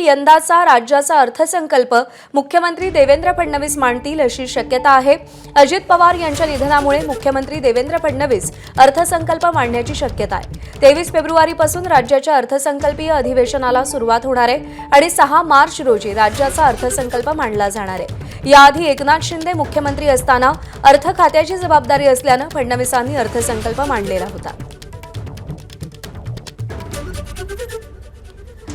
यंदाचा राज्याचा अर्थसंकल्प मुख्यमंत्री देवेंद्र फडणवीस मांडतील अशी शक्यता आहे। अजित पवार यांच्या निधनामुळे मुख्यमंत्री देवेंद्र फडणवीस अर्थसंकल्प मांडण्याची शक्यता आहे। 23 फेब्रुवारीपासून राज्याच्या अर्थसंकल्पीय अधिवेशनाला सुरुवात होणार आहे आणि 6 मार्च रोजी राज्याचा अर्थसंकल्प मांडला जाणार आहे। याआधी एकनाथ शिंदे मुख्यमंत्री असताना अर्थ खात्याची जबाबदारी असल्याने फडणवीसांनी अर्थसंकल्प मांडलेला होता।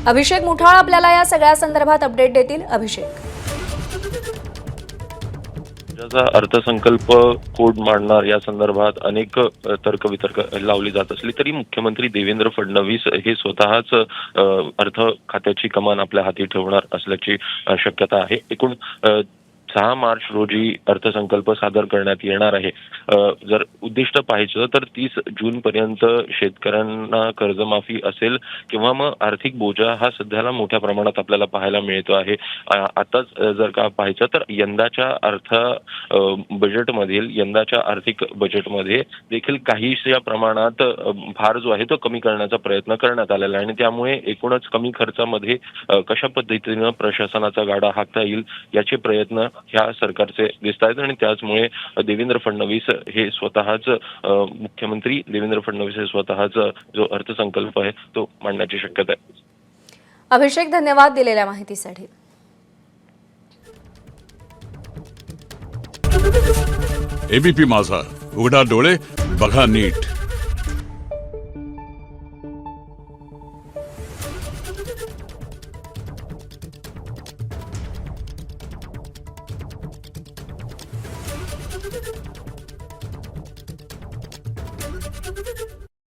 अभिषेक मुठाळ आपल्याला या सगळ्या संदर्भात अपडेट देतील। अभिषेक, राज्याचा अर्थसंकल्प कोड मांडणार या संदर्भात अनेक तर्कवितर्क लावली जात असली तरी मुख्यमंत्री देवेंद्र फडणवीस हे स्वतःच अर्थ खात्याची कमान आपल्या हाती ठेवणार असल्याची शक्यता आहे। एकूण 6 मार्च रोजी अर्थसंकल्प सादर करण्यात येणार आहे। जर उद्दिष्ट पाहायचं तर 30 जून पर्यंत शेतकऱ्यांना कर्जमाफी असेल किंवा मग आर्थिक बोजा हा सध्याला मोठ्या प्रमाणात आपल्याला पाहायला मिळतो आहे। आताच जर का पाहायचं तर यंदाच्या आर्थिक बजेटमध्ये देखील काहीशा प्रमाणात भार जो आहे तो कमी करण्याचा प्रयत्न करण्यात आलेला आहे आणि त्यामुळे एकूणच कमी खर्चामध्ये कशा पद्धतीने प्रशासनाचा गाडा हाकता येईल याचे प्रयत्न ह्या सरकारचे दिसत आहेत आणि त्याचमुळे देवेंद्र फडणवीस हे स्वतःच मुख्यमंत्री देवेंद्र फडणवीस हे स्वतःच जो अर्थसंकल्प आहे तो मांडण्याची शक्यता आहे। अभिषेक, धन्यवाद दिलेल्या माहितीसाठी। एबीपी माझा, उघडा डोळे बघा नीट।